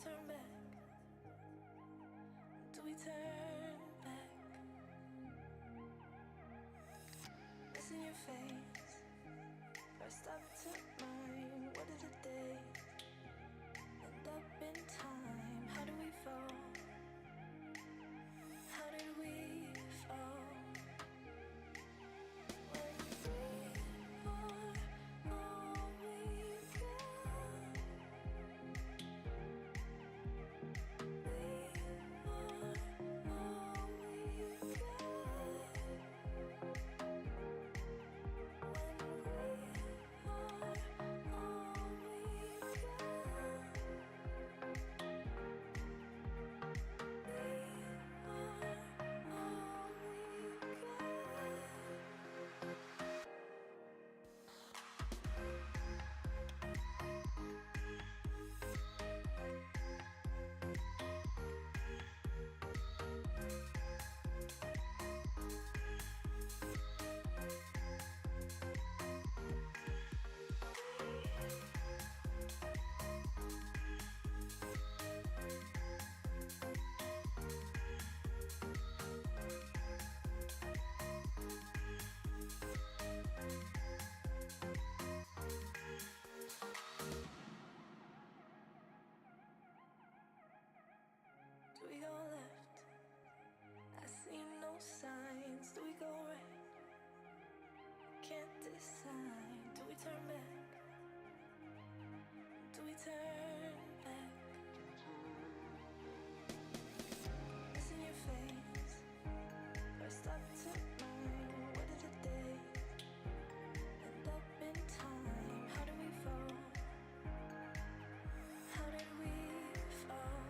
turn back? Do we turn back? Missing your face. First up to mine. What did the day end up in time? How do we fall? How did we fall? Do we go left? I see no signs. Do we go right? Can't decide. Do we turn back? Do we turn back? Missing your face. First up to mine. What did the day end up in time? How do we fall? How did we fall?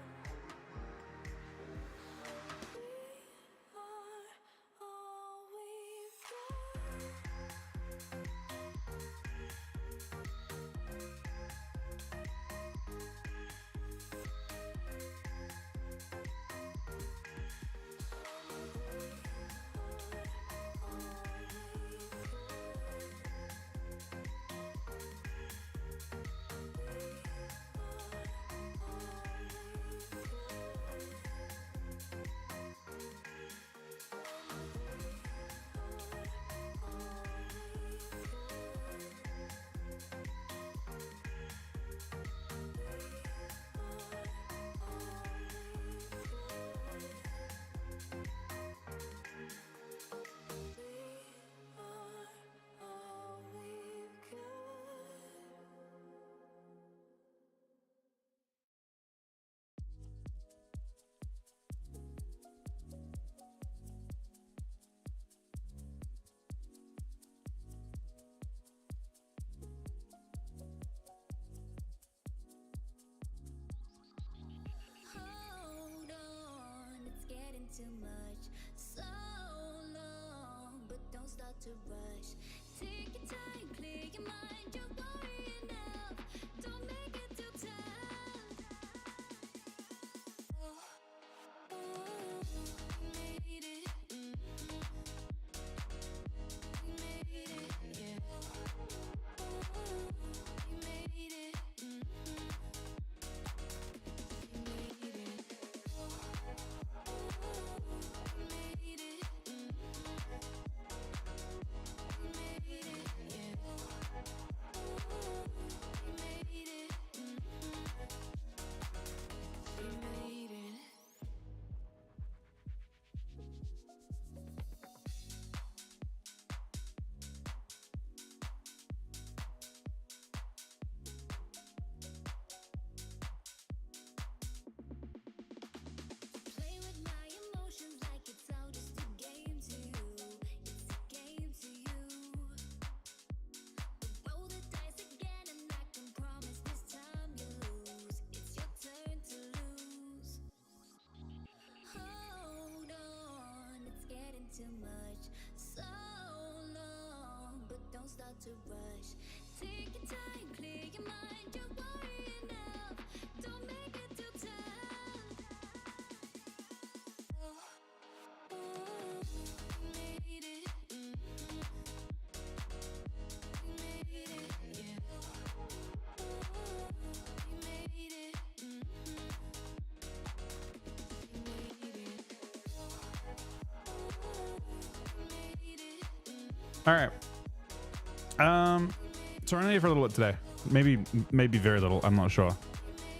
Too much, so long, but don't start to rush. Take your time, clear your mind. You're worrying enough. Don't make it too tough. Oh, oh, we made it. We made it, yeah. Oh, we made it. We made it. Too much, so long, but don't start to rush. Take your time, clear your mind. You're worrying enough. Don't make it too tough. Oh, oh, we made it. We made it, yeah. Oh, we made it. All right. So we're gonna for a little bit today. Maybe very little. I'm not sure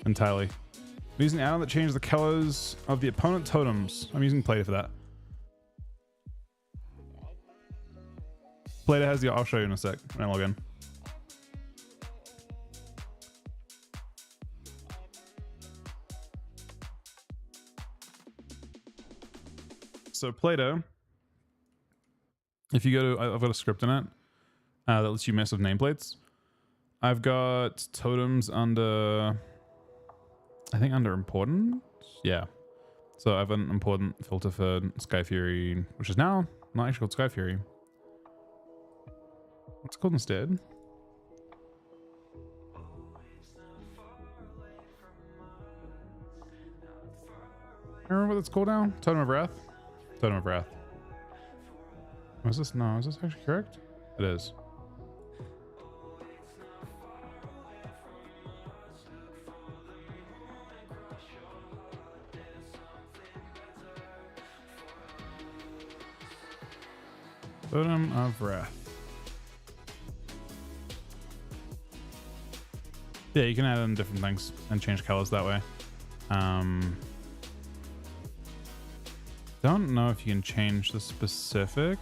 entirely. I'm using an add-on that changes the colors of the opponent totems. I'm using Play-Doh for that. Play-Doh has the. I'll show you in a sec when I log in. So Play-Doh, if you go to, I've got a script in it that lets you mess with nameplates. I've got totems under, I think under important. Yeah. So I've an important filter for Sky Fury, which is now not actually called Sky Fury. What's it called instead? I remember what it's called now? Totem of Wrath? Totem of Wrath. Was this? No, is this actually correct? It is. Totem of Wrath. Yeah, you can add in different things and change colors that way. Don't know if you can change the specific.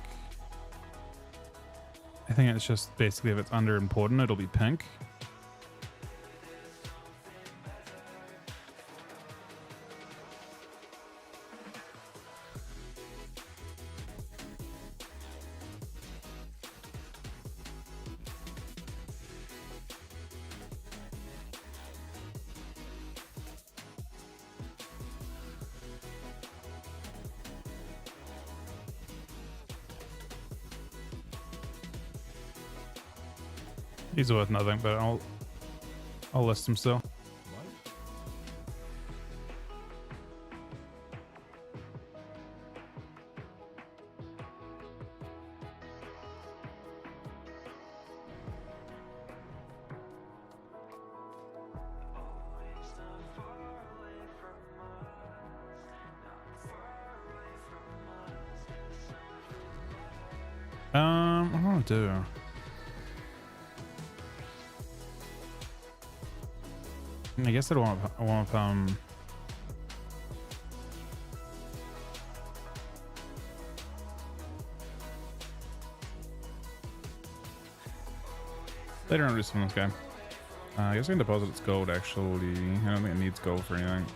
I think it's just basically if it's under important, it'll be pink. These are worth nothing, but I'll list them still. What do I want to do? I guess I want later on do some of this guy. I guess I can deposit its gold actually. I don't think it needs gold for anything.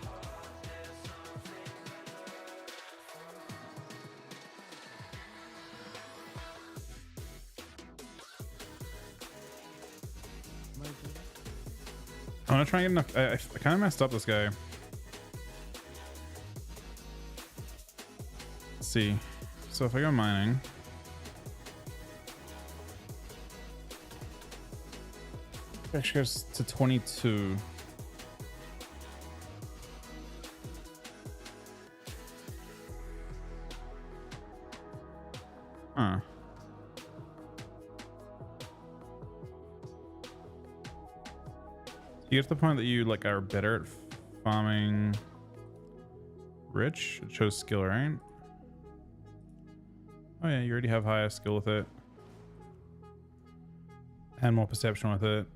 I'm gonna try and get enough. I kind of messed up this guy. Let's see. So if I go mining, it actually goes to 22. Huh. You get to the point that you like are better at farming rich. It shows skill, right? Oh yeah, you already have higher skill with it. And more perception with it.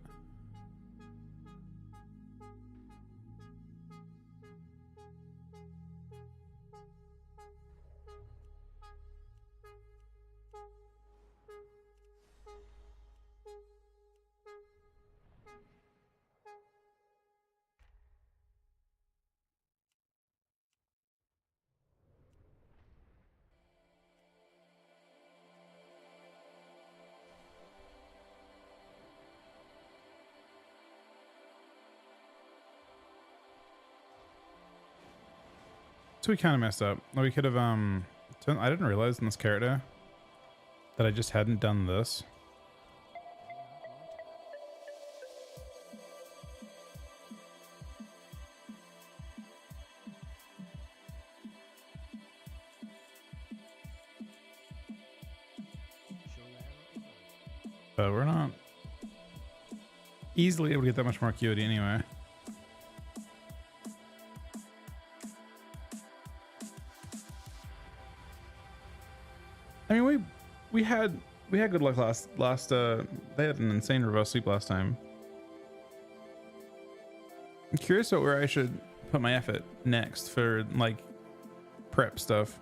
So we kind of messed up. We could have, I didn't realize in this character that I just hadn't done this. But we're not easily able to get that much more acuity anyway. I mean, we had We had good luck last they had an insane reverse sweep last time. I'm curious about where I should put my effort next for like prep stuff.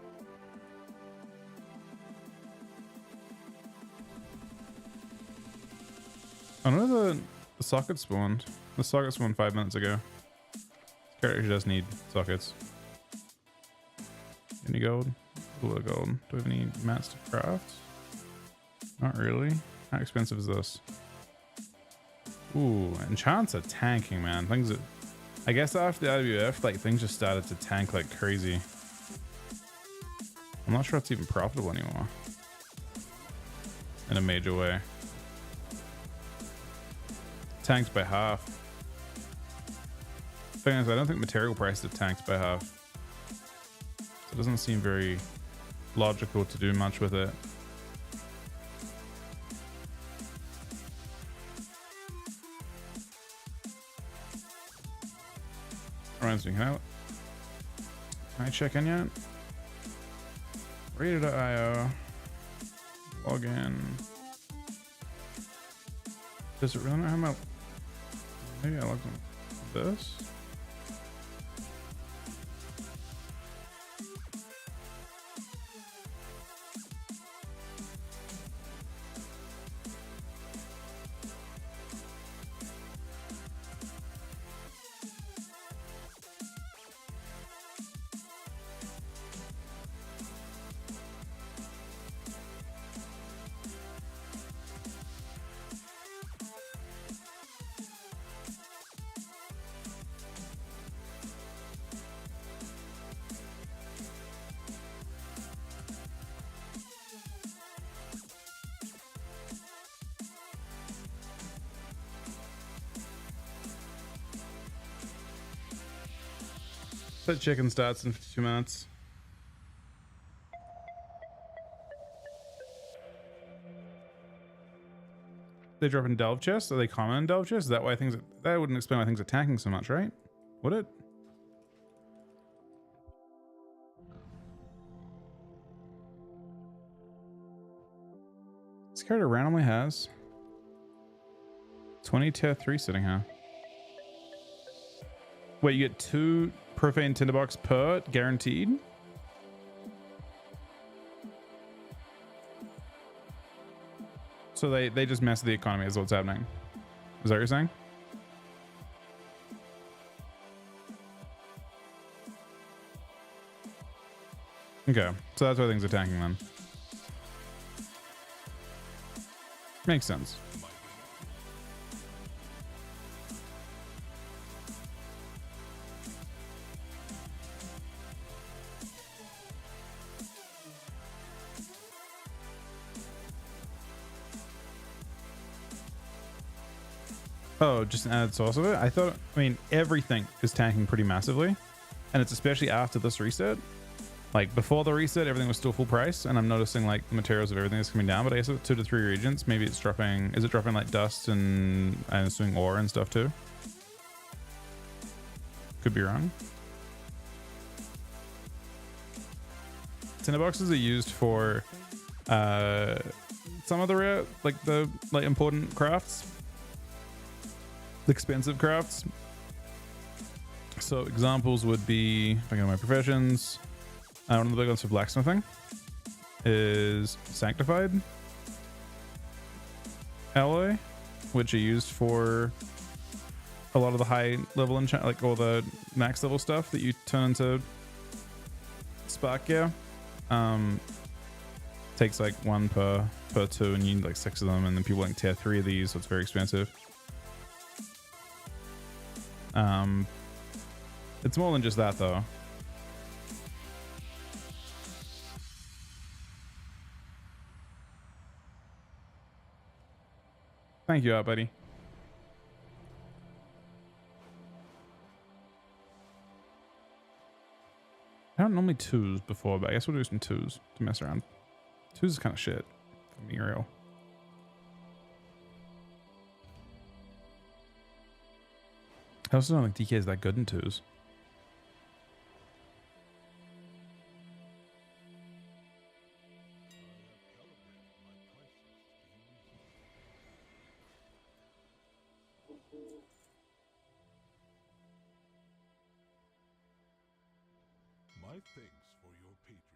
I know the socket spawned. The socket spawned 5 minutes ago. This character does need sockets. Any gold? A little gold. Do we have any mats to craft? Not really. How expensive is this? Ooh, enchants are tanking, man. Things that, I guess after the IWF, like things just started to tank like crazy. I'm not sure it's even profitable anymore. In a major way. Tanked by half. Thing is, I don't think material prices have tanked by half. So it doesn't seem very logical to do much with it. Reminds me, can I check in yet? Rated.io. Log in. Does it really not have my... Maybe I logged in this? That chicken starts in 52 minutes. They drop in delve chests? Are they common in delve chests? Is that why things that wouldn't explain why things are tanking so much, right? Would it? This character randomly has 20 tier 3 sitting here. Wait, you get 2 profane tinderbox per guaranteed? So they just mess with the economy is what's happening. Is that what you're saying? Okay, so that's why things are tanking then. Makes sense. Oh, just an added source of it? I mean, everything is tanking pretty massively. And it's especially after this reset. Like, before the reset, everything was still full price. And I'm noticing, like, the materials of everything is coming down. But I guess with 2 to 3 regions, maybe it's dropping... Is it dropping, like, dust and I'm assuming ore and stuff, too? Could be wrong. Tinderboxes are used for some of the rare, like, the, like, important crafts. Expensive crafts. So examples would be, if I go to my professions, one of the big ones for blacksmithing is sanctified alloy, which are used for a lot of the high level enchant, like all the max level stuff that you turn into spark gear. Takes like 1 per 2, and you need like 6 of them, and then people like tier 3 of these, so it's very expensive. It's more than just that though. Thank you, buddy. I don't normally 2s before, but I guess we'll do some 2s to mess around. 2s is kind of shit, if I'm being real. I also don't think DK is that good in 2s. My thanks for your patronage.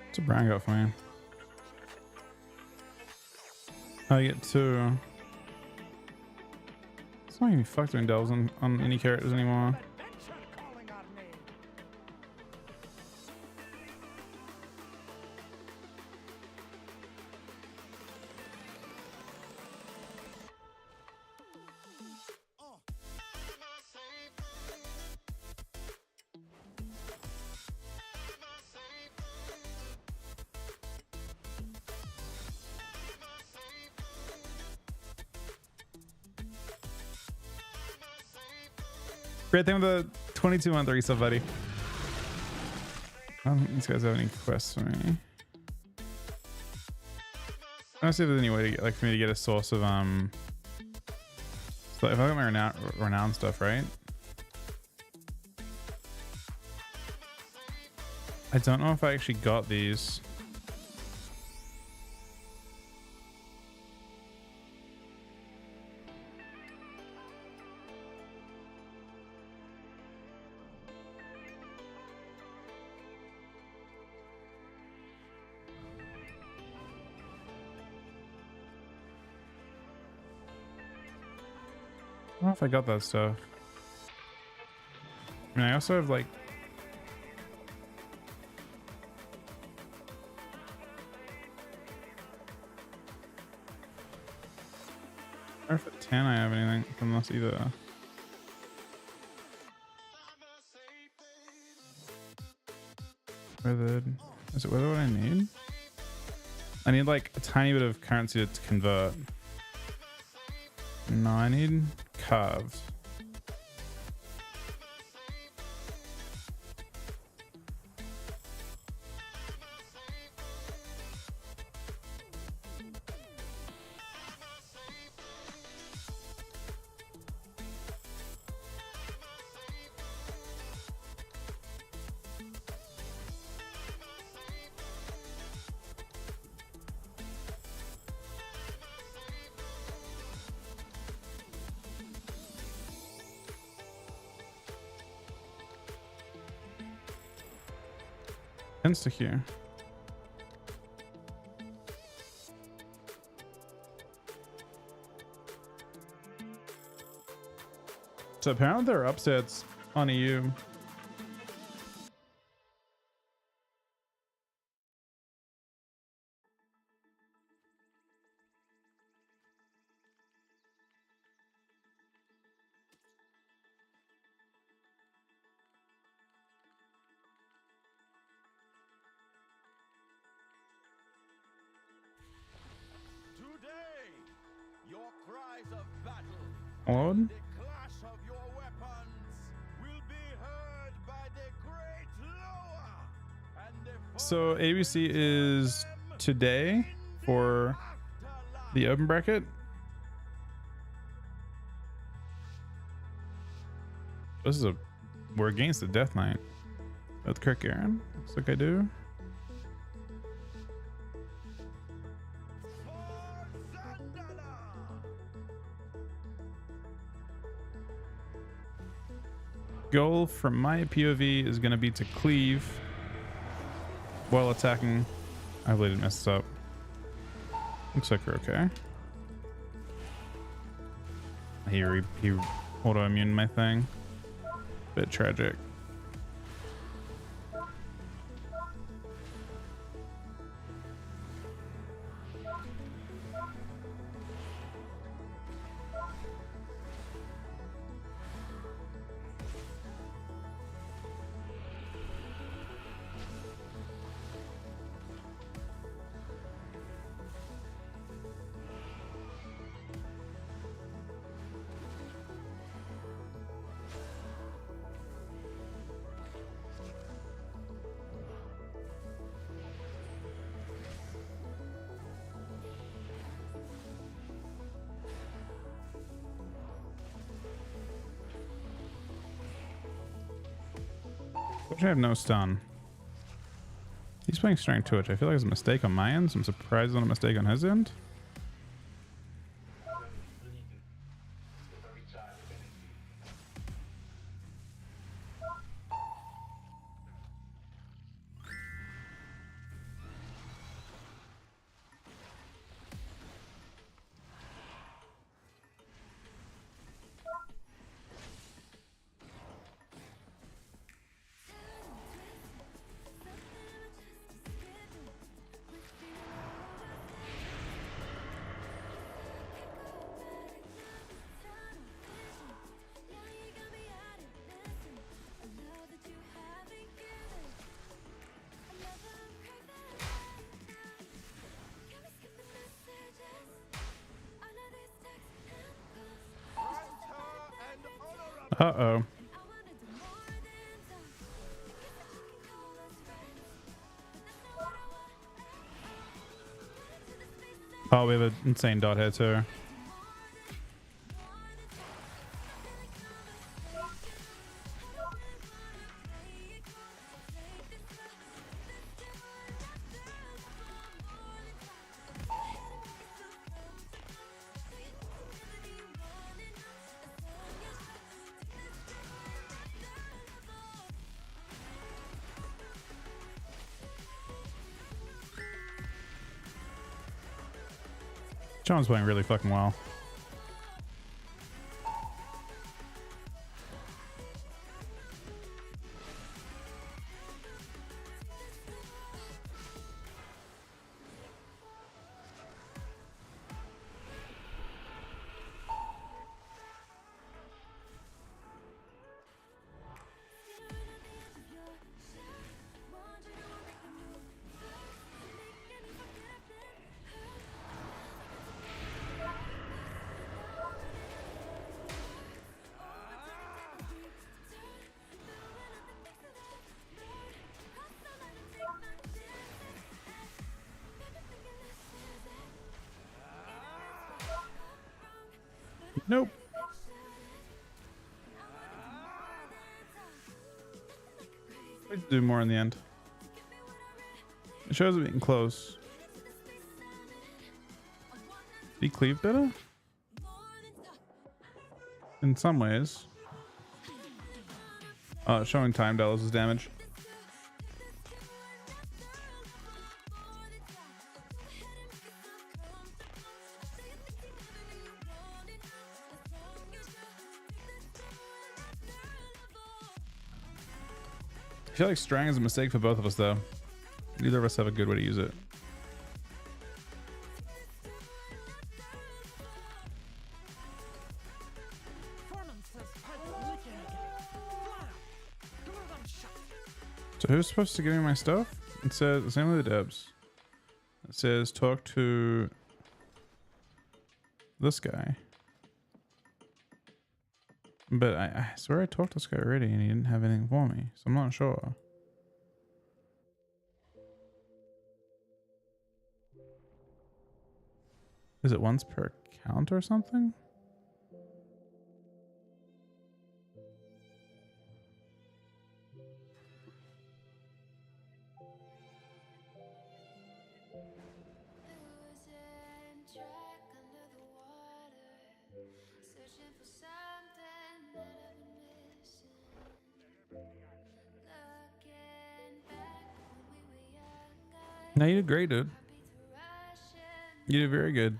What's a Brown got for me? I get two. It's not even fuck doing delves on any characters anymore. Great thing with the 22-month resub, buddy. I don't think these guys have any quests for me. I don't see if there's any way to get, like, for me to get a source of so if I got my renown stuff, right? I don't know if I actually got these. I don't know if I got that stuff. I mean, I also have like I don't know if at 10 I have anything from this either. Withered. Is it withered what I need? I need like a tiny bit of currency to convert. No, I need carved. Insta here. So apparently there are upsets on EU. Your cries of battle, Odd. the clash of your weapons will be heard by the great lower, and the So AWC is today for the open bracket. We're against the Death Knight with Kirk Aaron. Looks like I do. Goal from my POV is going to be to cleave while attacking. I really didn't mess this up. Looks like we're okay. He auto-immune my thing. Bit tragic. I have no stun. He's playing strength to it. I feel like it's a mistake on my end, so I'm surprised it's not a mistake on his end. Uh-oh. Oh, we have an insane dot here too. John's playing really fucking well. Nope. Let's do more in the end. It shows it being close. Be cleave better? In some ways. Showing time dollars is damage. I feel like Strang is a mistake for both of us though. Neither of us have a good way to use it. So who's supposed to give me my stuff? It says the same with the devs. It says talk to this guy. But I swear I talked to this guy already and he didn't have anything for me. So I'm not sure. Is it once per account or something? No, you did great, dude. You did very good.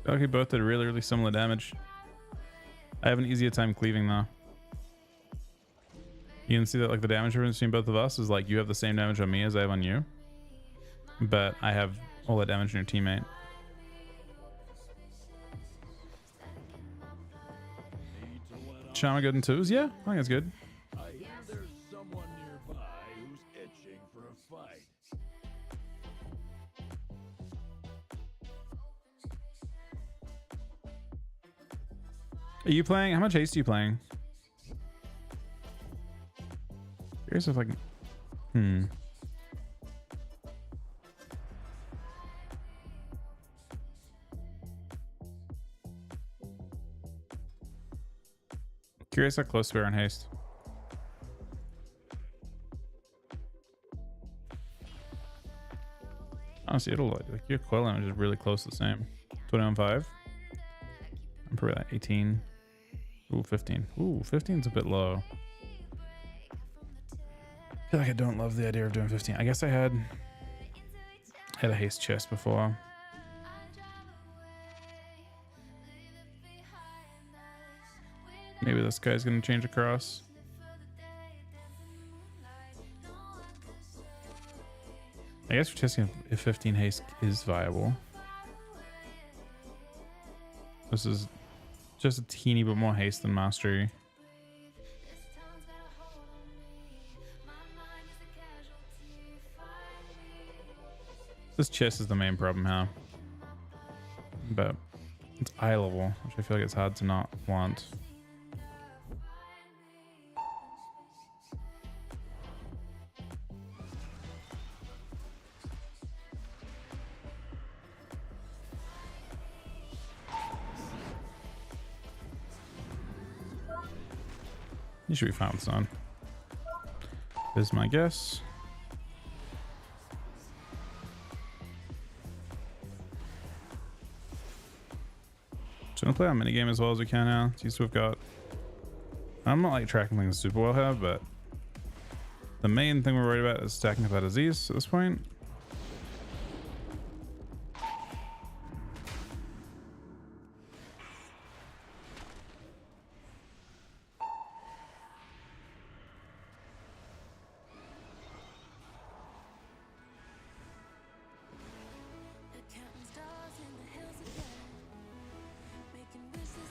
Okay, both did really similar damage. I have an easier time cleaving though. You can see that like the damage difference between both of us is like you have the same damage on me as I have on you. But I have all that damage on your teammate. Shama good in twos? Yeah, I think it's good. I hear there's someone nearby who's itching for a fight. Are you playing? How much haste are you playing? Curious if I can Hmm. Curious how close we are in haste. Honestly, it'll like your coil damage is really close to the same. 21.5. I'm probably like 18. Ooh, 15. Ooh, 15's a bit low. I feel like I don't love the idea of doing 15. I guess I had a haste chest before. Maybe this guy's gonna change across. I guess we're testing if 15 haste is viable. This is just a teeny bit more haste than mastery. This chest is the main problem here. But it's eye level, which I feel like it's hard to not want. You should be fine with Sun. Is my guess. So I'm gonna play our minigame as well as we can now. Since we've got. I'm not like tracking things super well here, but the main thing we're worried about is stacking up our disease at this point.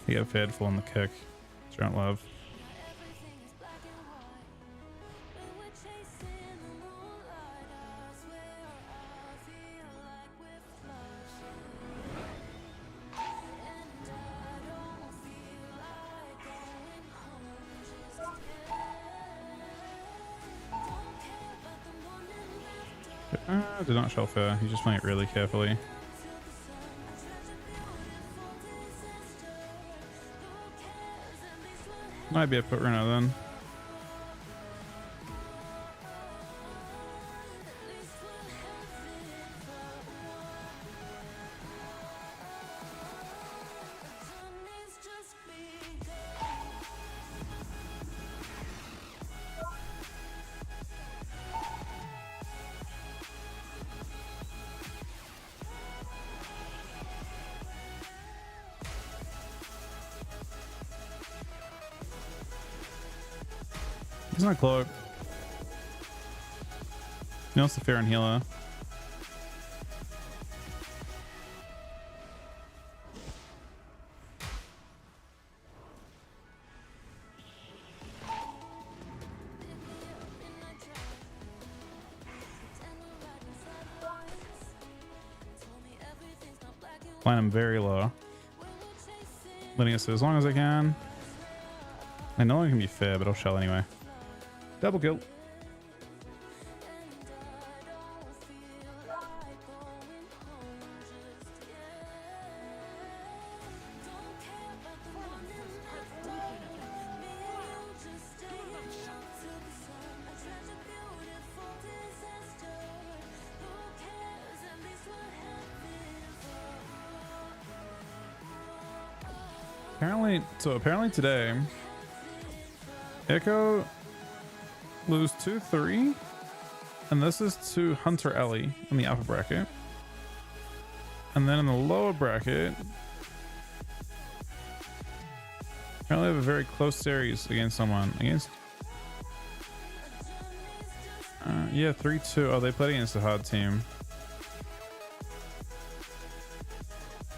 You get fed full on the kick. Don't love. Did not shelf her. He's just playing it really carefully. Might be a put runner then. He's not cloak. He wants the fair and healer. Playing him very low. Letting us do as long as I can. I know it can be fair, but I'll shell anyway. Double kill. Apparently today, Echo lose 2-3, and this is to Hunter Ellie in the upper bracket, and then in the lower bracket, apparently have a very close series against someone. Yeah, 3-2. Oh, they played against a hard team.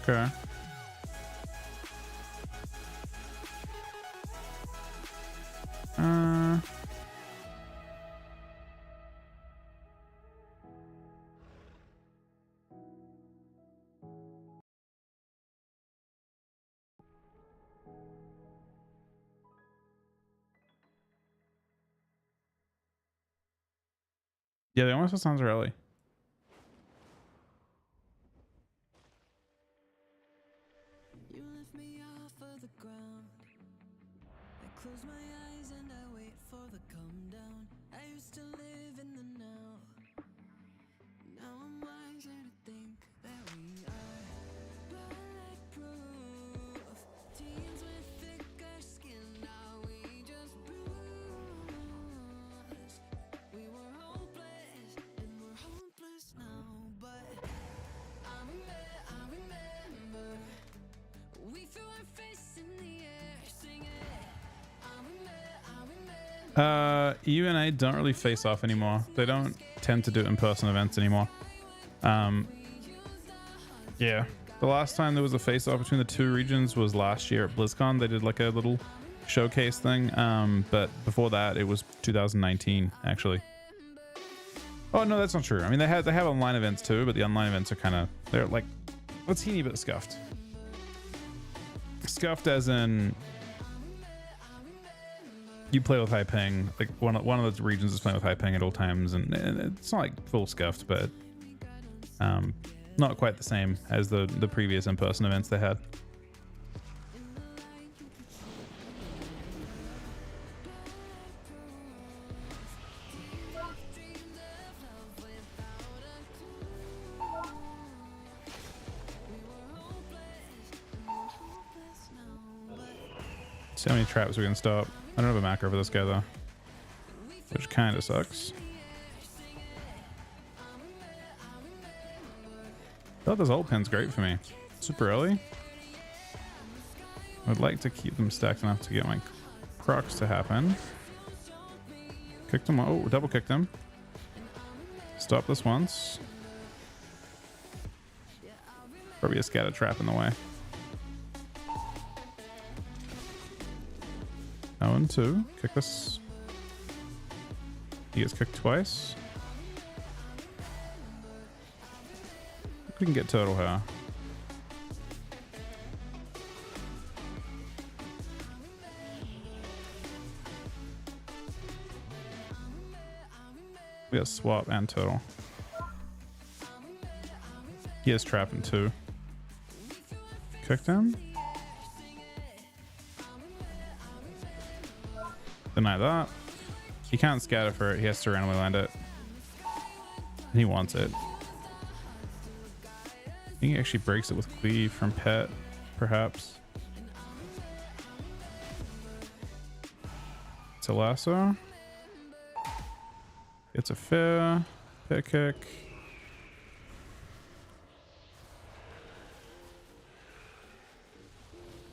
Okay. Yeah, they almost have sounds early. You lift me off of the ground. I close my eyes and I wait for the come down. I used to live in the now. Now I'm wiser to think that we are bulletproof. Teens with thicker skin, now we just bruise. We were hopeless and we're hopeless now, but I remember we threw our fists in the air, singing. UNA don't really face off anymore. They don't tend to do in-person events anymore. Yeah, the last time there was a face-off between the two regions was last year at BlizzCon. They did like a little showcase thing, but before that it was 2019 actually. Oh no, that's not true. I mean, they have online events too, but the online events are kind of, they're like a teeny bit scuffed. Scuffed as in you play with high ping, like one of the regions is playing with high ping at all times, and it's not like full scuffed, but not quite the same as the previous in-person events they had. See how many traps we can stop. I don't have a macro for this guy though, which kind of sucks. I thought this ult pin's great for me. Super early. I'd like to keep them stacked enough to get my crocs to happen. Kicked him. Oh, double kicked him. Stop this once. Probably a scatter trap in the way. 0-2. Kick this. He gets kicked twice. We can get turtle here. We got swap and turtle. He has trap in 2. Kicked him. Deny that. He can't scatter for it. He has to randomly land it. And he wants it. I think he actually breaks it with cleave from pet, perhaps. It's a lasso. It's a fair kick.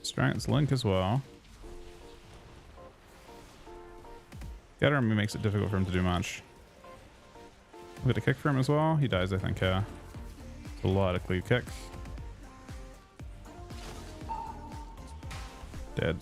Strength's link as well. Scatter him makes it difficult for him to do much. We got a kick for him as well. He dies, I think. Yeah. A lot of cleave kicks. Dead.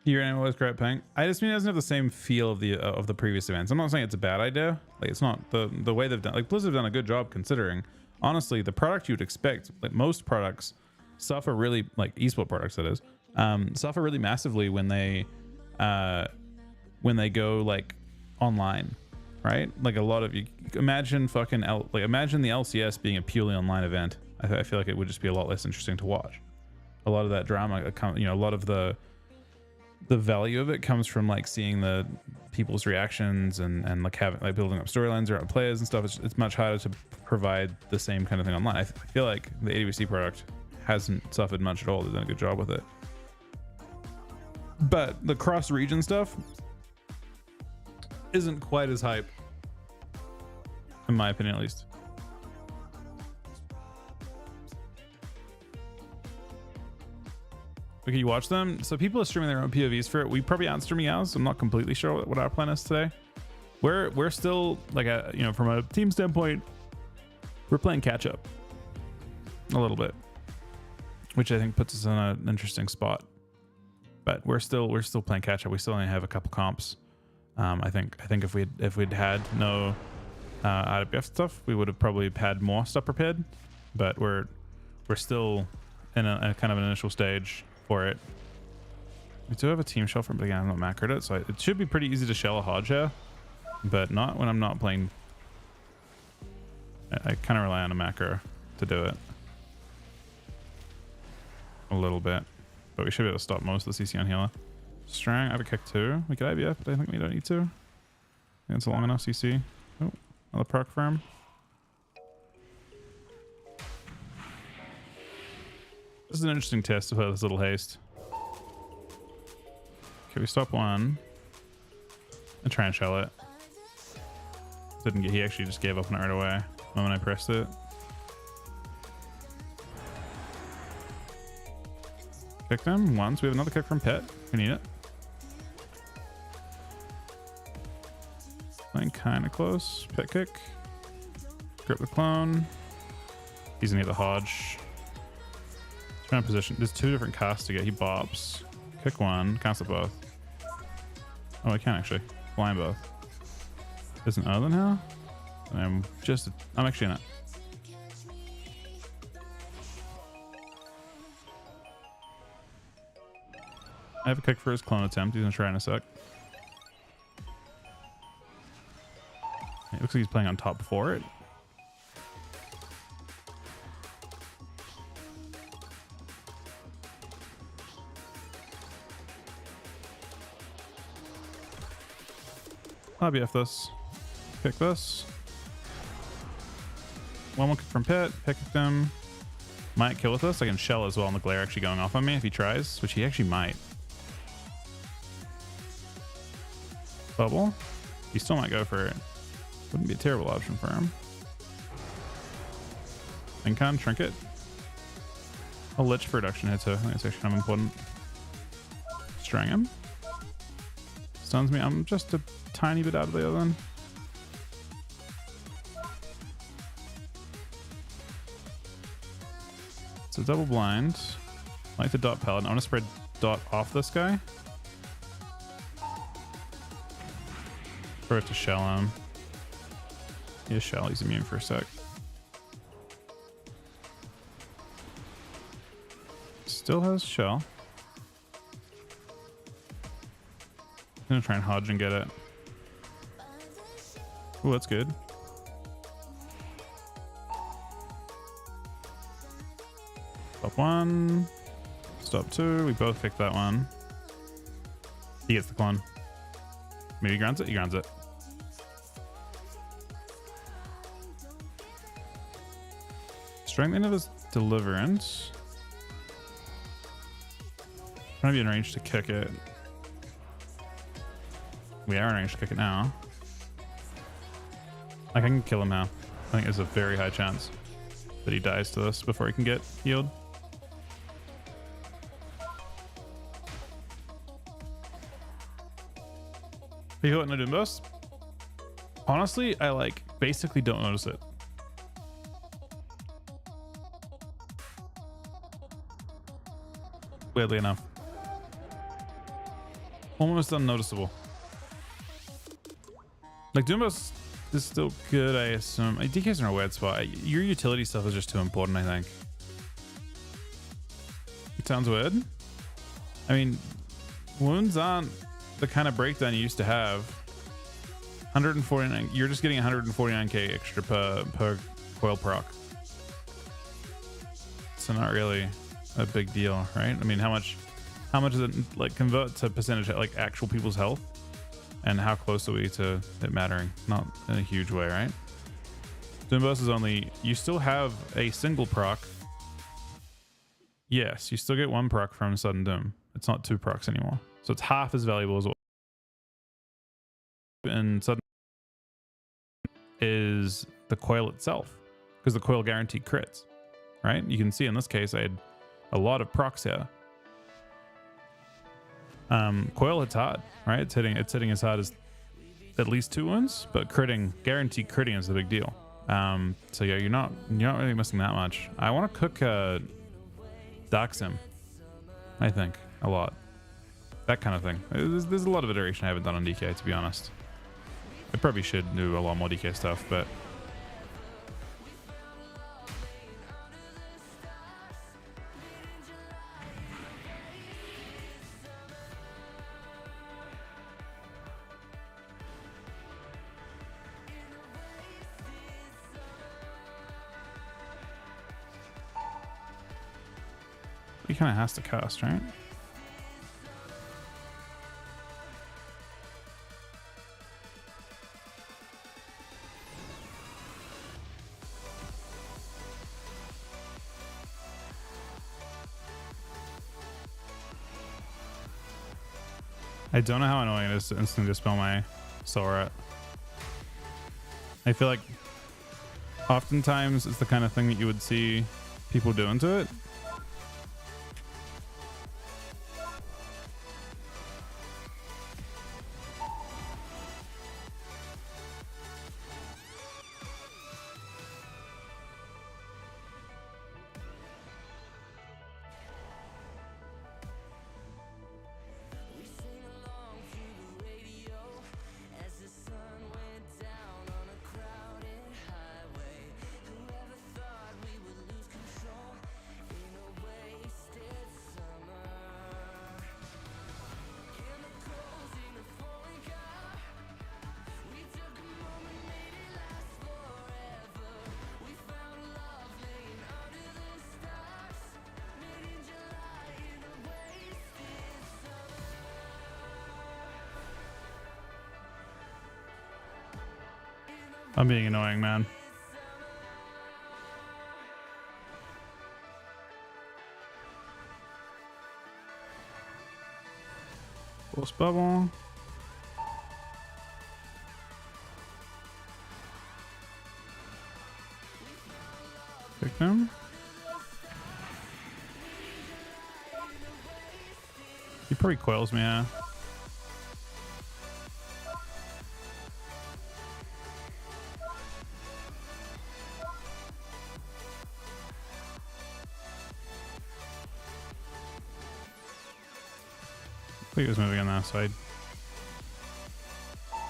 Your enemy was great ping. I just mean it doesn't have the same feel of the previous events. I'm not saying it's a bad idea. Like, it's not the way they've done. Like, Blizzard have done a good job considering. Honestly, the product you'd expect, like most products, suffer really, like esport products that is, suffer really massively when they go like online, right? Like a lot of you imagine imagine the LCS being a purely online event. I feel like it would just be a lot less interesting to watch. A lot of that drama, you know, a lot of the value of it comes from like seeing the people's reactions and like having like building up storylines around players and stuff. It's much harder to provide the same kind of thing online. I feel like the AWC product hasn't suffered much at all. They've done a good job with it. But the cross region stuff isn't quite as hype in my opinion at least. Okay, you watch them. So people are streaming their own POVs for it. We probably aren't streaming ours. I'm not completely sure what our plan is today. We're still like from a team standpoint, we're playing catch up a little bit, which I think puts us in an interesting spot. But we're still playing catch up. We still only have a couple comps. I think if we'd had no AWC stuff, we would have probably had more stuff prepared. But we're still in a kind of an initial stage for it. We do have a team shell from, but again, I'm not macroed it, so it should be pretty easy to shell a Hodge here, but not when I'm not playing. I kind of rely on a macro to do it a little bit, but we should be able to stop most of the CC on healer. Strang, I have a kick too. We could IBF, but I think we don't need to. I think it's a long enough CC. Oh, another proc for him. This is an interesting test of this little haste. Okay, we stop one and try and shell it. Didn't get. He actually just gave up on it right away when I pressed it. Kicked him once. We have another kick from Pet. We need it. Playing kind of close. Pet kick. Grip the clone. He's gonna get the Hodge. Trying to position. There's two different casts to get. He bops. Kick one. Cancel both. Oh, I can actually. Blind both. There's an other now? I'm actually in it. I have a kick for his clone attempt. He's gonna try in a sec. It looks like he's playing on top for it. IBF this. Pick this. One kick from Pit. Pick them. Might kill with this. I can shell as well on the glare actually going off on me if he tries, which he actually might. Bubble. He still might go for it. Wouldn't be a terrible option for him. Incon, Trinket. A Lich for reduction hit too. I think it's actually kind of important. Strang him. Stuns me. I'm just a tiny bit out of the other one. So double blind. I like the dot pellet. I want to spread dot off this guy. Or to shell him. Yeah, shell. He's immune for a sec. Still has shell. I'm gonna try and Hodge and get it. Oh, that's good. Stop one. Stop two. We both picked that one. He gets the clone. Maybe he grounds it? He grounds it. Strength into this deliverance. Trying to be in range to kick it. We are in range to kick it now. I can kill him now. I think there's a very high chance that he dies to this before he can get healed. Are you hitting the Doom Burst? Honestly, I basically don't notice it. Weirdly enough. Almost unnoticeable. Doom Burst is still good, I assume. DK's in a weird spot. Your utility stuff is just too important, I think. It sounds weird. I mean, wounds aren't the kind of breakdown you used to have. 149. You're just getting 149k extra per coil proc. So not really a big deal, right? I mean, how much does it convert to percentage actual people's health? And how close are we to it mattering? Not in a huge way, right? Doom Burst is only... You still have a single proc. Yes, you still get one proc from Sudden Doom. It's not two procs anymore. So it's half as valuable as what... And Sudden is the coil itself, because the coil guaranteed crits, right? You can see in this case I had a lot of procs here. Coil hits hard, right? It's hitting as hard as at least 2 wounds, but guaranteed critting is the big deal. So yeah, you're not really missing that much. I want to cook Dark Sim, I think, a lot. That kind of thing. There's a lot of iteration I haven't done on DK, to be honest. I probably should do a lot more DK stuff, but he kind of has to cast, right? I don't know how annoying it is to instantly dispel my Soul. I feel like oftentimes it's the kind of thing that you would see people doing to it. I'm being annoying, man. Force bubble. Pick them. He probably coils me, yeah. I think it was moving on that side.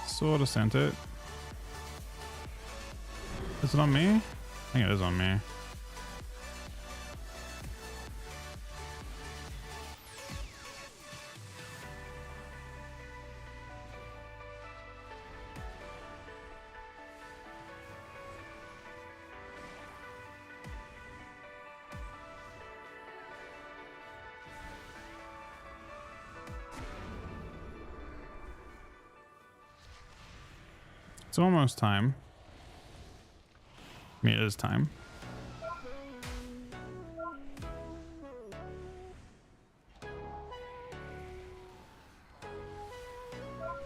Sort of sent it. Is it on me? I think it is on me. It's almost time. I mean, it is time.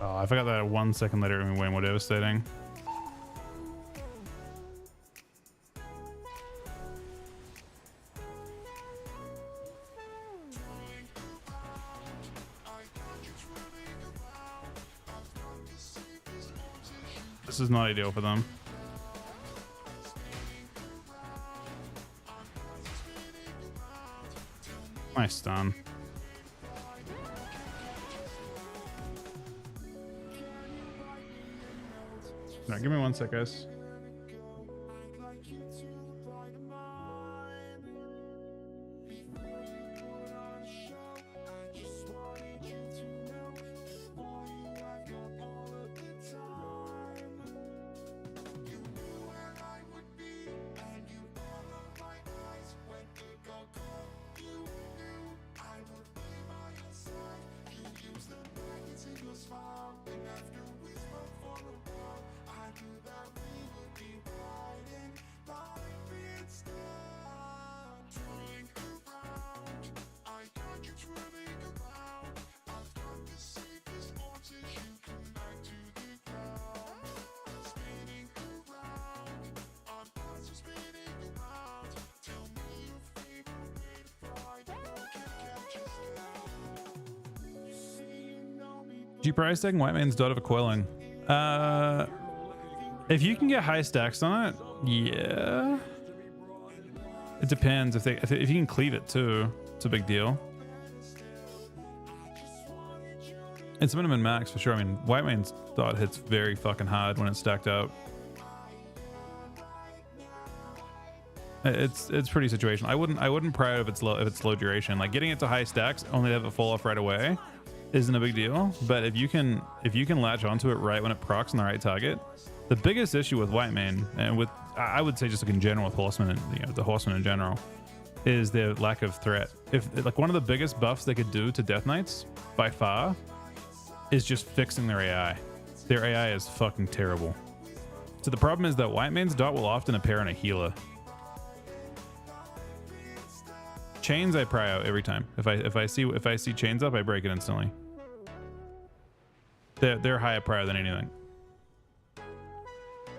Oh, I forgot that 1 second later it would be way more devastating. This is not ideal for them. Nice stun. No, give me 1 sec, guys. Do you prize taking white man's dot of a coiling? If you can get high stacks on it, yeah. It depends if you can cleave it too. It's a big deal. It's minimum max for sure. I mean, white man's dot hits very fucking hard when it's stacked up. It's pretty situational. I wouldn't pry it if it's low duration. Like getting it to high stacks only to have it fall off right away isn't a big deal. But if you can latch onto it right when it procs on the right target, the biggest issue with white main and with I would say just like in general with horsemen and the horsemen in general is their lack of threat. If like one of the biggest buffs they could do to Death Knights by far is just fixing their AI. Their AI is fucking terrible. So the problem is that white man's dot will often appear on a healer. Chains I pry out every time. If I see chains up, I break it instantly. They're higher prior than anything.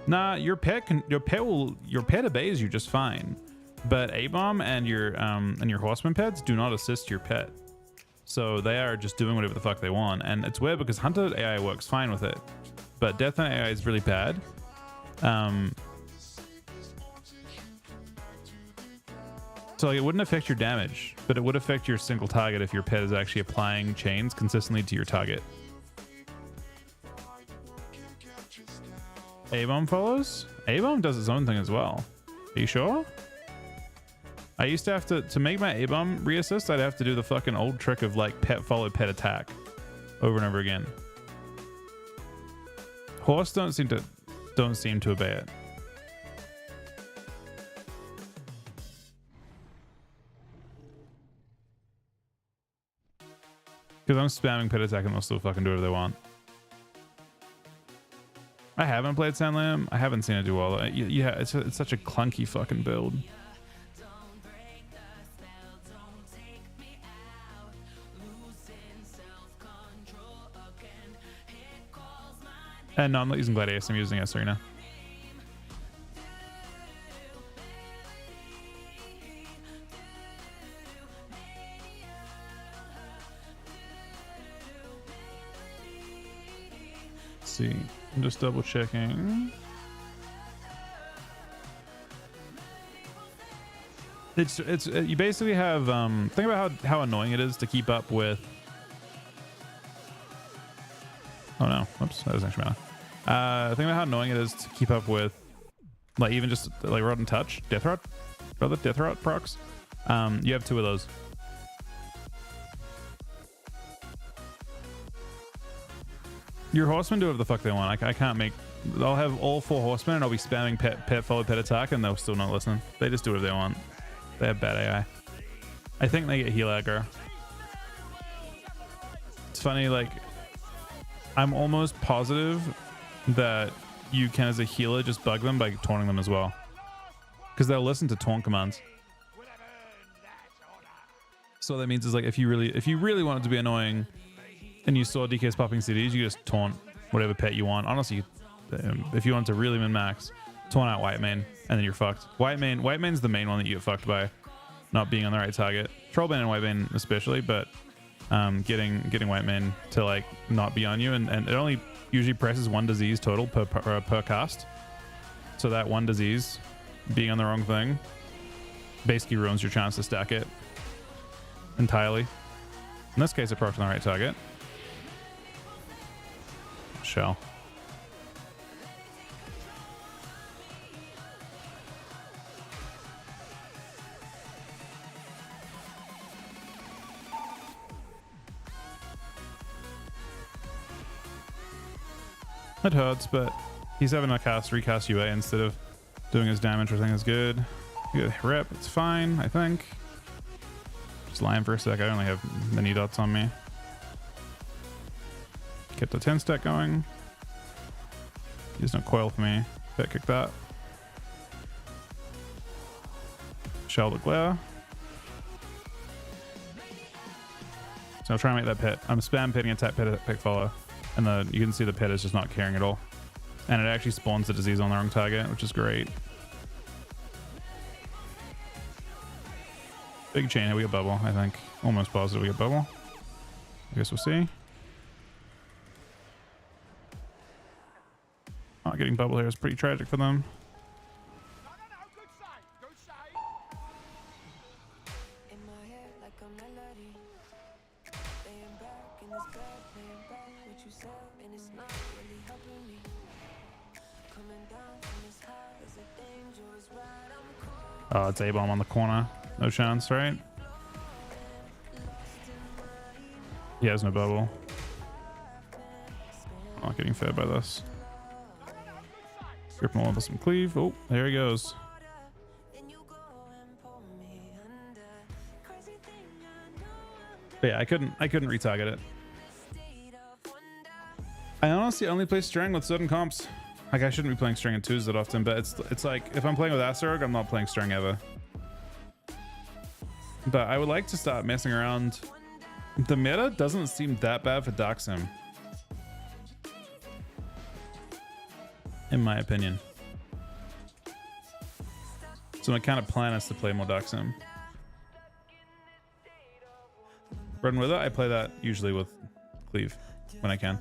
Nah, your pet obeys you just fine, but A-bomb and your horseman pets do not assist your pet, so they are just doing whatever the fuck they want. And it's weird because Hunter AI works fine with it, but Death Knight AI is really bad. So like, it wouldn't affect your damage, but it would affect your single target if your pet is actually applying chains consistently to your target. A-bomb follows? A-bomb does its own thing as well. Are you sure? I used to have to make my A-bomb reassist, I'd have to do the fucking old trick of like pet follow pet attack over and over again. Horse don't seem to obey it. Because I'm spamming pet attack and they'll still fucking do whatever they want. I haven't played Sandlam. I haven't seen it do well. Yeah, it's such a clunky fucking build. And no, I'm not using Gladius. I'm using Serena. See, I'm just double checking. It's you basically have think about how annoying it is to keep up with. Oh no, oops, that was actually bad. Think about how annoying it is to keep up with, like even just like Rod and Touch, Death Rod, brother, Death Rod procs. You have two of those. Your horsemen do whatever the fuck they want. I can't make. I'll have all 4 horsemen and I'll be spamming pet follow pet attack and they'll still not listen. They just do whatever they want. They have bad AI. I think they get heal aggro. It's funny, like I'm almost positive that you can as a healer just bug them by taunting them as well, because they'll listen to taunt commands. So what that means is like if you really want it to be annoying and you saw DK's popping CDs, you just taunt whatever pet you want. Honestly, if you want to really min-max, taunt out white main, and then you're fucked. White main's the main one that you get fucked by not being on the right target. Troll bane and white main especially, but getting white main to like not be on you, and it only usually presses 1 disease total per cast. So that 1 disease being on the wrong thing basically ruins your chance to stack it entirely. In this case, it procs on the right target. Shell. It hurts, but he's having a recast UA instead of doing his damage, which I think is good. Good rep, it's fine, I think. Just lying for a sec, I only have mini dots on me. Kept the 10 stack going. There's no coil for me. Bet kick that. Shell the glare. So I'll try and make that pet. I'm spam pitting attack pet follow. And you can see the pet is just not caring at all. And it actually spawns the disease on the wrong target, which is great. Big chain here, we get bubble, I think. Almost positive we get bubble. I guess we'll see. getting bubble here is pretty tragic for them. No, good side, good side. In my head like a melody. Laying back in this bed, laying back what you said, and it's not really helping me. Coming down from this high is a dangerous ride. I'm cold. Oh, it's A-bomb on the corner. No chance, right? He has no bubble. Not getting fed by this. Grip him all with some cleave. Oh, there he goes. Then you go and pull me under. Crazy thing, I know I'm But yeah, I couldn't retarget it. state of wonder. I honestly only play string with certain comps. Like I shouldn't be playing string in twos that often, but it's like if I'm playing with Asurg, I'm not playing string ever. But I would like to start messing around. The meta doesn't seem that bad for Dark Sim, in my opinion. So my kind of plan is to play more Dark Sim. Bread and Wither, I play that usually with Cleave when I can.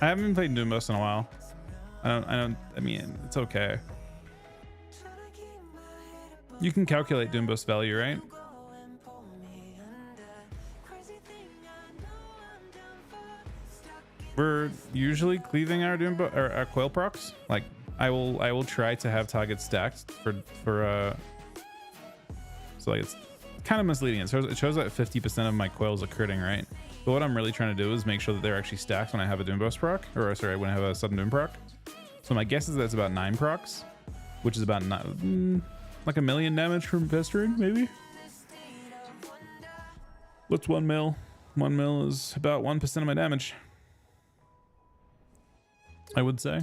I haven't played Doomboss in a while. I mean, it's okay. You can calculate Doomboss value, right? We're usually cleaving our Doomboss or our Coil procs. Like I will try to have targets stacked for so like it's kind of misleading. It shows that 50% of my coils are critting, right? But what I'm really trying to do is make sure that they're actually stacked when I have a Doomboss proc, or sorry, when I have a sudden Doom proc. So my guess is that's about 9 procs, which is about like 1 million damage from pestering, maybe. What's 1 mil? 1 mil is about 1% of my damage. I would say.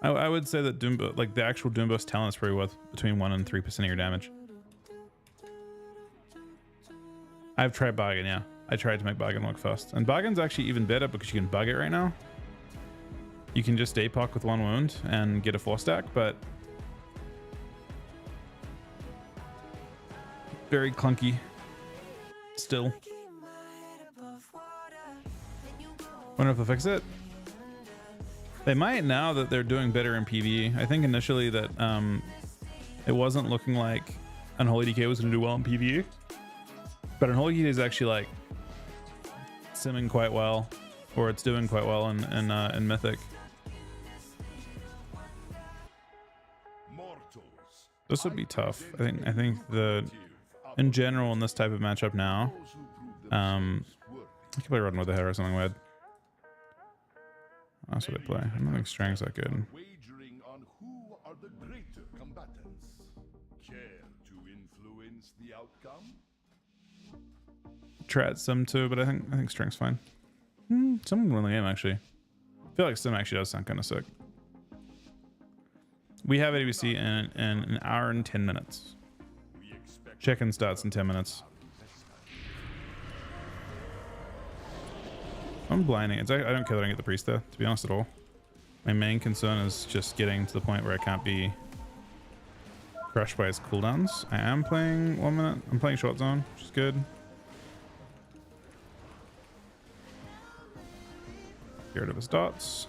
I would say that Doomboss, like the actual Doomboss talent, is probably worth between 1 and 3% of your damage. I've tried Bargain, yeah. I tried to make Bargain work fast. And Bargain's actually even better because you can bug it right now. You can just APOC with 1 wound and get a 4 stack, but very clunky still. Wonder if they'll fix it. They might now that they're doing better in PvE. I think initially that it wasn't looking like Unholy DK was going to do well in PvE. But Unholy DK is actually like simming quite well, or it's doing quite well in Mythic. This would be tough. I think the in general in this type of matchup now, I could play Run with the Hair or something weird. That's what I play. I don't think Strang's that good. Wagering on who are the greater combatants. Care to influence the outcome? Try at Sim too, but I think Strang's fine. Someone win the game actually. I feel like Sim actually does sound kind of sick. We have AWC in an hour and 10 minutes. Check-in starts in 10 minutes. I'm blinding. I don't care that I get the priest there, to be honest at all. My main concern is just getting to the point where I can't be crushed by his cooldowns. I am playing 1 minute. I'm playing short zone, which is good. Get rid of his dots.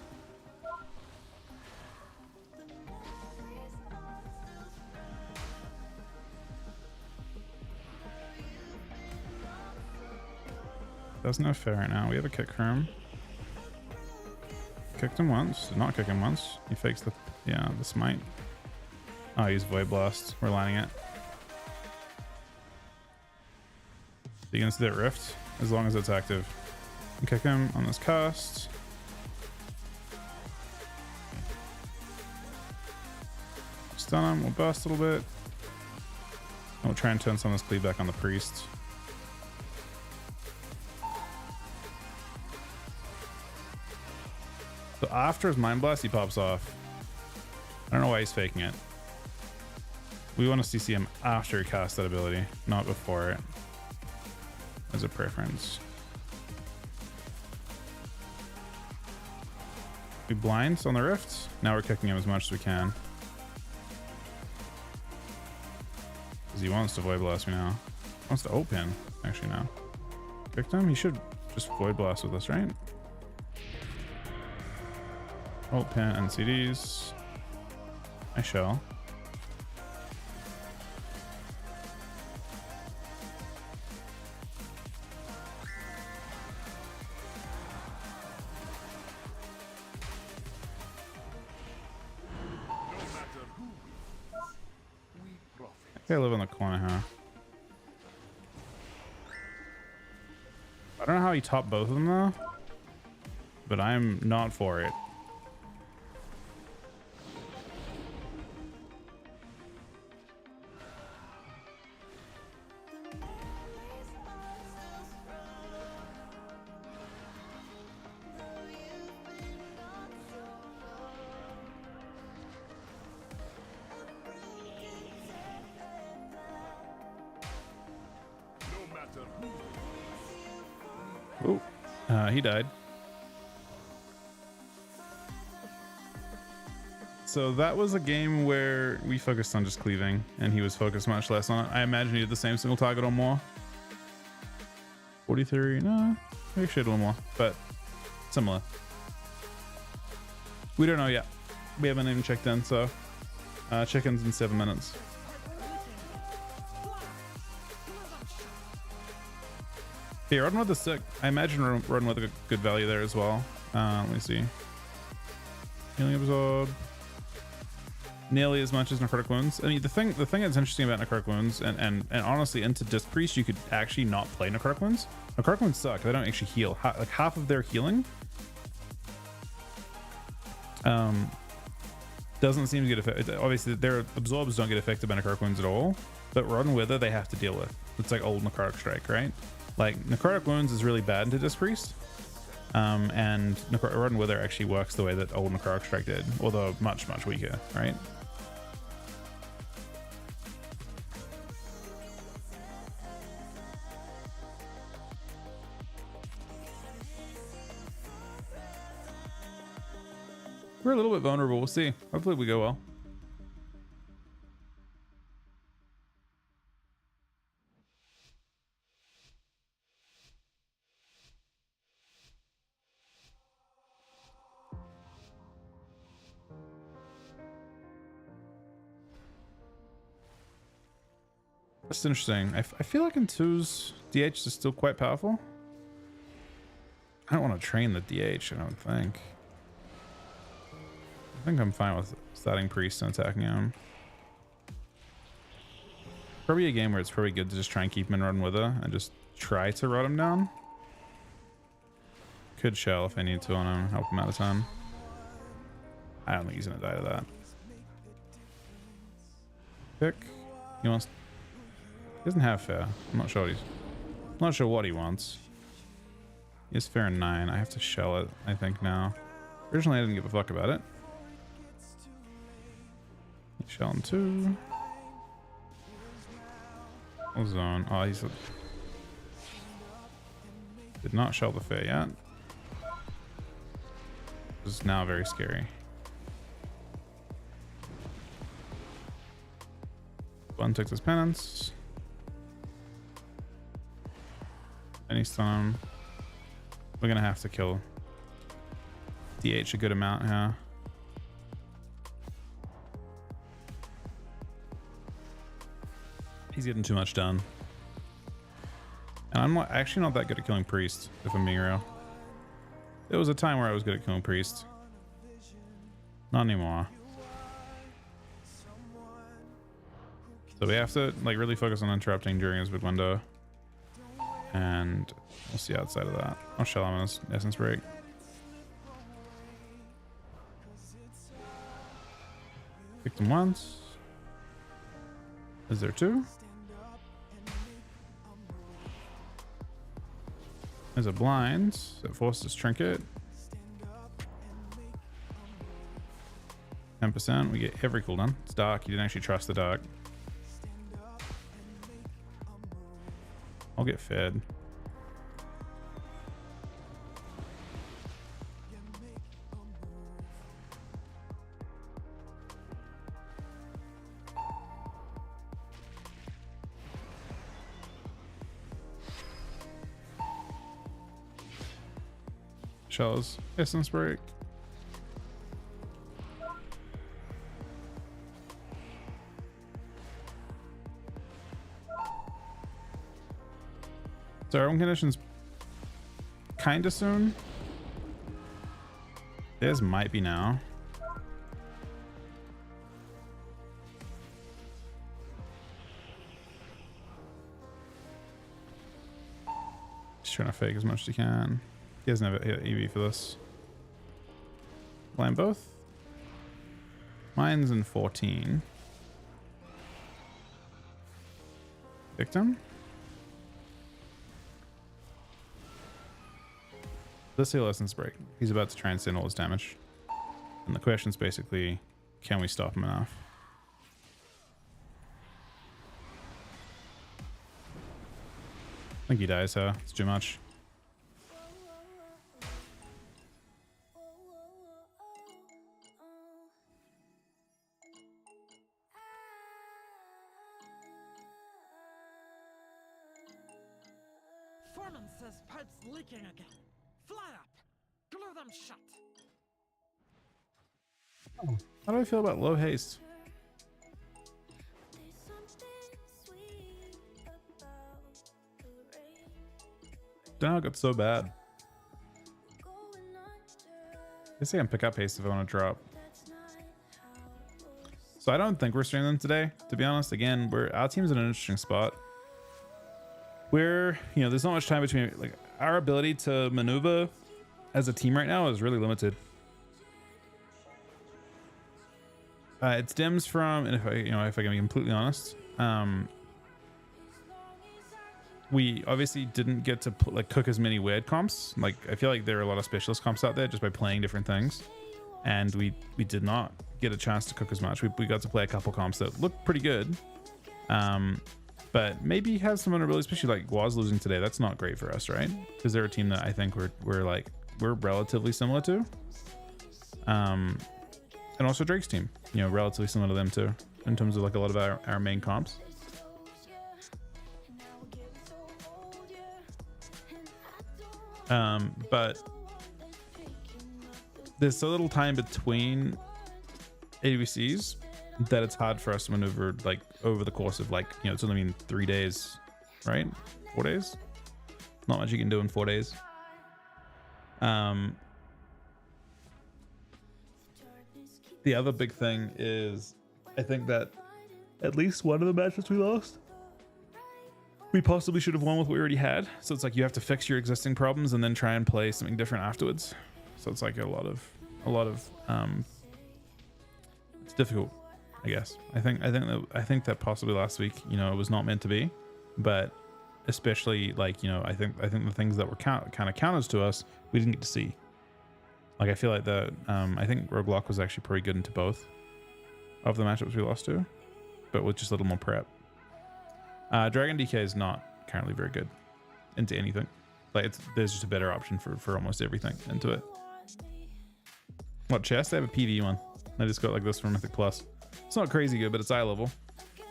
Doesn't have fair right now. We have a kick for him. Kicked him once. Did not kick him once. He fakes the smite. Oh, he's Void Blast. We're lining it. You can see that rift as long as it's active. And kick him on this cast. Stun him. We'll burst a little bit. And we'll try and turn some of this cleave back on the priest. So after his Mind Blast, he pops off. I don't know why he's faking it. We want to CC him after he casts that ability, not before it. As a preference. We blind on the rift. Now we're kicking him as much as we can. Because he wants to Void Blast me now. He wants to open, actually, now. Kicked him? He should just Void Blast with us, right? Ult pin and CDs. I shall. I live in the corner, huh? I don't know how he topped both of them though, but I'm not for it. Oh, he died. So that was a game where we focused on just cleaving, and he was focused much less on it. I imagine he did the same single target or more. 43, no, maybe she had a little more, but similar. We don't know yet. We haven't even checked in, so check-ins in 7 minutes. Yeah, Rodden with the sick. I imagine Rodden with a good value there as well. Let me see. Healing absorb. Nearly as much as necrotic wounds. I mean, the thing that's interesting about necrotic wounds, and honestly, into Disc Priest, you could actually not play necrotic wounds. Necrotic wounds suck. They don't actually heal. Like half of their healing doesn't seem to get affected. Obviously, their absorbs don't get affected by necrotic wounds at all. But Rodden Wither, they have to deal with. It's like old necrotic strike, right? Like necrotic wounds is really bad into Disc Priest. And Rodden Wither actually works the way that old necrotic strike did, although much weaker, right? We're a little bit vulnerable. We'll see. Hopefully we go well. That's interesting. I feel like in 2's DH is still quite powerful. I don't want to train the DH, I don't think. I think I'm fine with starting Priest and attacking him. Probably a game where it's probably good to just try and keep him in Rodden Wither and just try to rot him down. Could shell if I need to on him, help him out a ton. I don't think he's gonna die to that. Pick. He wants. He doesn't have fair. I'm not sure what he wants. He has fair in 9. I have to shell it, I think now. Originally I didn't give a fuck about it. Shell in 2. Zone. Oh, he's did not shell the fair yet. This is now very scary. One takes his penance. Any stun. We're gonna have to kill DH a good amount here. He's getting too much done. And I'm actually not that good at killing Priest, if I'm being real. There was a time where I was good at killing Priest. Not anymore. So we have to like really focus on interrupting during his big window. And we'll see outside of that. I'll shell him in his essence break. Picked him once. Is there 2? There's a blind that forces trinket. 10%. We get every cooldown. It's dark. You didn't actually trust the dark. I'll get fed. Shells. Essence break. So our own conditions kind of soon. Theirs might be now. Just trying to fake as much as he can. He doesn't have an EV for this. Blame both. Mine's in 14. Victim. Let's see Lessons break. He's about to try and send all his damage. And the question's basically, can we stop him enough? I think he dies, huh? It's too much. Foreman says pipes leaking again. Fly up. Glue them shut. How do I feel about low haste? There's something sweet about the rain Don't know how it got so bad. going under. I guess I can pick up haste if I want to drop. That's not how it was. So I don't think we're streaming them today, to be honest. Again, our team's in an interesting spot. Where, you know, there's not much time between, like, our ability to maneuver as a team right now is really limited. It stems from, and if I can be completely honest, we obviously didn't get to cook as many weird comps. Like, I feel like there are a lot of specialist comps out there just by playing different things, and we did not get a chance to cook as much. We got to play a couple comps that looked pretty good, but maybe have some vulnerabilities, especially like Guaz losing today. That's not great for us, right? Because they're a team that I think we're relatively similar to, and also Drake's team, you know, relatively similar to them too in terms of like a lot of our main comps. But there's so little time between AWCs that it's hard for us to maneuver like over the course of, like, you know, it's only been 3 days, right? 4 days. Not much you can do in 4 days. The other big thing is, I think that at least one of the matches we lost, we possibly should have won with what we already had. So it's like you have to fix your existing problems and then try and play something different afterwards. So it's like a lot of it's difficult, I guess. I think that possibly last week, you know, it was not meant to be, but especially, like, you know, I think the things that were kind of counters to us, we didn't get to see. Like, I feel like that I think Rogue Lock was actually pretty good into both of the matchups we lost to, but with just a little more prep. Dragon DK is not currently very good into anything. Like, there's just a better option for almost everything into it. What chest? I have a PV one. I just got like this from Mythic Plus. It's not crazy good, but it's eye level.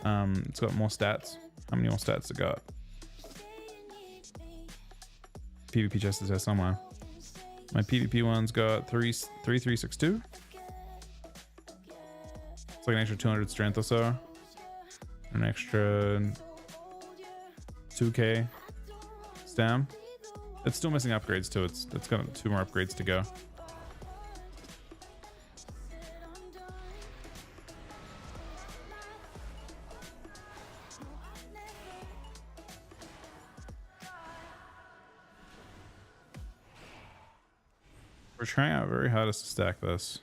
It's got more stats. How many more stats it got? PvP chest is there somewhere. My PvP one's got 3362. It's like an extra 200 strength or so. An extra 2k stam. It's still missing upgrades too. It's got 2 more upgrades to go. We're trying our very hardest to stack this.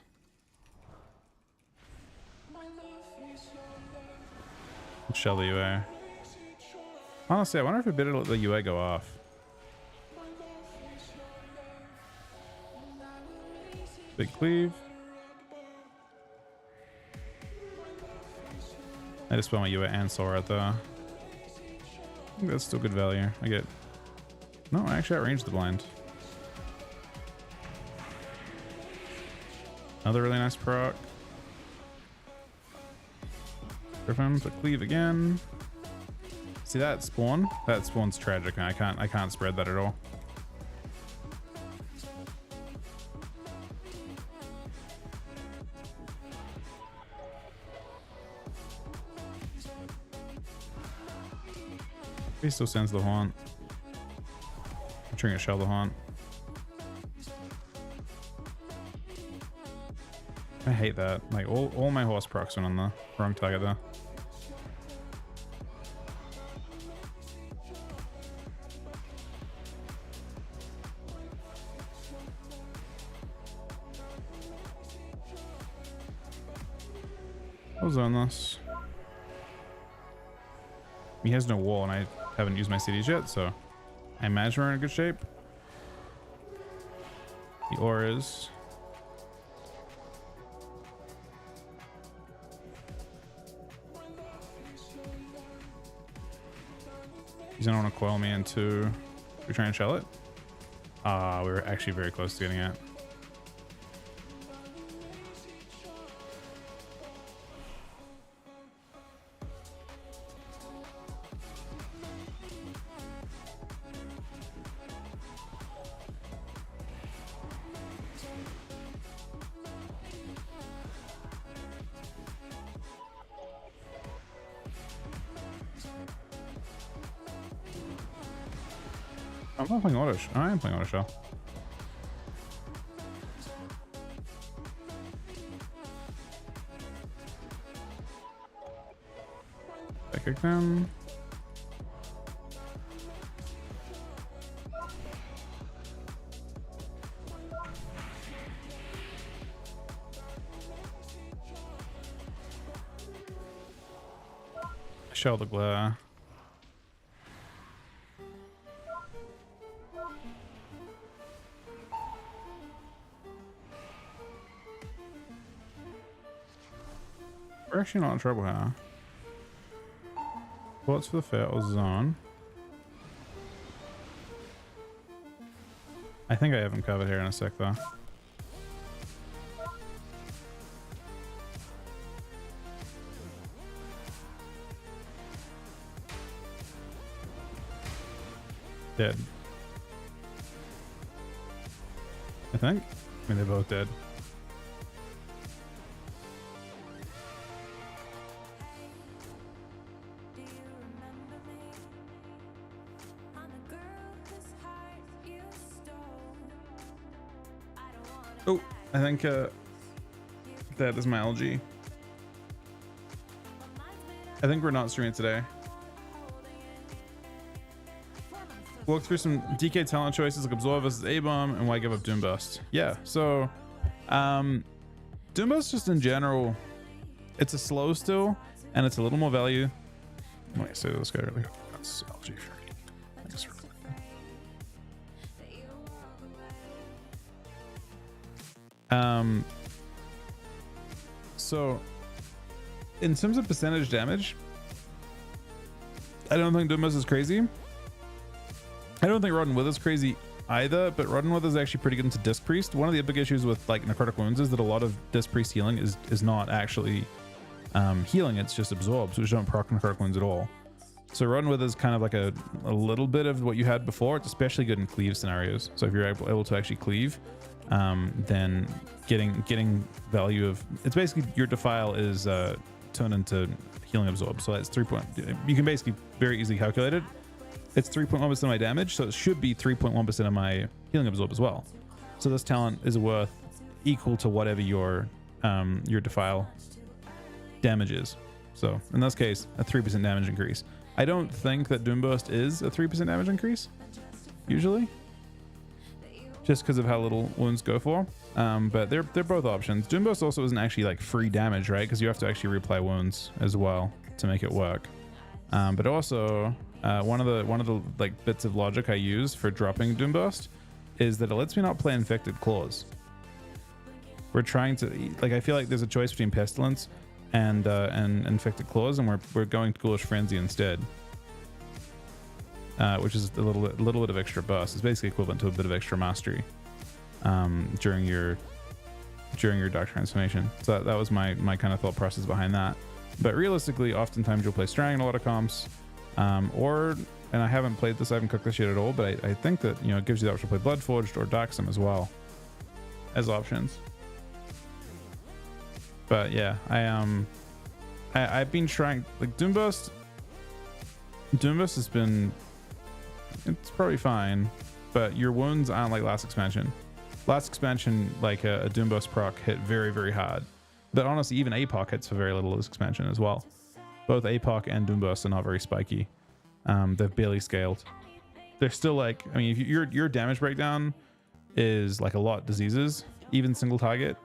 Shell the UA. Honestly, I wonder if we better let the UA go off. Big cleave. I just spell my UA and Soul right there. I think that's still good value. I get... No, I actually outranged the blind. Another really nice proc. Griffin, but cleave again. See that spawn? That spawn's tragic, and I can't spread that at all. He still sends the haunt. I'm trying to shell the haunt. I hate that. Like all my horse procs went on the wrong target there. I'll zone this. He has no wall and I haven't used my cities yet, so I imagine we're in a good shape. The auras. He's gonna want to coil me into. We try and shell it. We were actually very close to getting it. I'm not playing auto. I am playing auto shell. I kick them. Shell the glare. We're actually not in trouble here. What's for the fatal zone? I think I have him covered here in a sec though. Dead. I think. I mean, they're both dead. Oh, I think that is my LG. I think we're not streaming today. We'll look through some DK talent choices like Absorb versus A-Bomb and why give up Doom Burst. Yeah, so Doom Burst just in general, it's a slow still and it's a little more value. Let me say this guy really. That's LG for thanks for so in terms of percentage damage, I don't think Doom Burst is crazy. I don't think Rod and Wither is crazy either, but Rod and Wither is actually pretty good into Disc Priest. One of the big issues with like necrotic wounds is that a lot of Disc Priest healing is not actually healing, it's just absorbs, which don't proc necrotic wounds at all. So Rod and Wither is kind of like a little bit of what you had before. It's especially good in cleave scenarios. So if you're able to actually cleave, then getting value of, it's basically your defile is turned into healing absorb. So that's 3 point, you can basically very easily calculate it. It's 3.1% of my damage, so it should be 3.1% of my healing absorb as well. So this talent is worth equal to whatever your defile damage is. So in this case, a 3% damage increase. I don't think that Doom Burst is a 3% damage increase, usually, just because of how little wounds go for. But they're both options. Doom Burst also isn't actually like free damage, right? Because you have to actually reapply wounds as well to make it work. But also, one of the like bits of logic I use for dropping Doom Burst is that it lets me not play Infected Claws. We're trying to, like, I feel like there's a choice between Pestilence and Infected Claws, and we're going Ghoulish Frenzy instead, which is a little bit of extra burst. It's basically equivalent to a bit of extra mastery during your Dark Transformation. So that was my kind of thought process behind that. But realistically, oftentimes you'll play Strang in a lot of comps, and I haven't played this, I haven't cooked this yet at all, but I think that, you know, it gives you the option to play Bloodforged or Darksome as well as options. But yeah, I've been trying, like, Doom Burst Doombus has been, it's probably fine, but your wounds aren't like last expansion. Last expansion, like a Doombus proc hit very, very hard. But honestly, even APOC hits for very little this expansion as well. Both APOC and Doombus are not very spiky. They've barely scaled. They're still like, I mean, if your damage breakdown is like a lot diseases, even single target,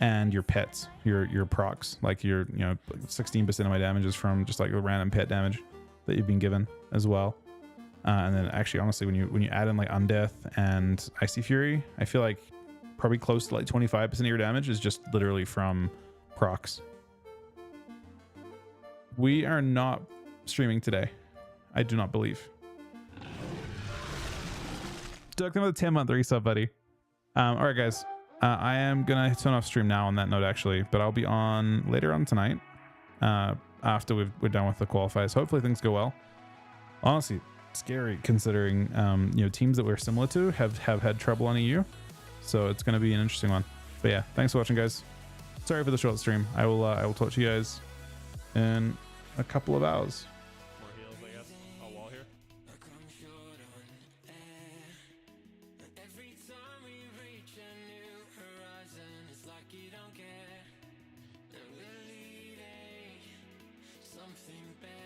and your pets, your procs, like your 16% of my damage is from just like a random pet damage that you've been given as well. And then actually, honestly, when you add in like Undeath and Icy Fury, I feel like probably close to like 25% of your damage is just literally from procs. We are not streaming today. I do not believe. Doug, another 10-month resub, buddy. All right, guys. I am gonna turn off stream now on that note, actually, but I'll be on later on tonight after we're done with the qualifiers. Hopefully things go well. Honestly, scary considering teams that we're similar to have had trouble on EU, so it's going to be an interesting one. But yeah, thanks for watching, guys. Sorry for the short stream. I will talk to you guys in a couple of hours. More heals, I guess. A wall here. Every time we reach a new horizon, it's like you don't care that we're leading something better.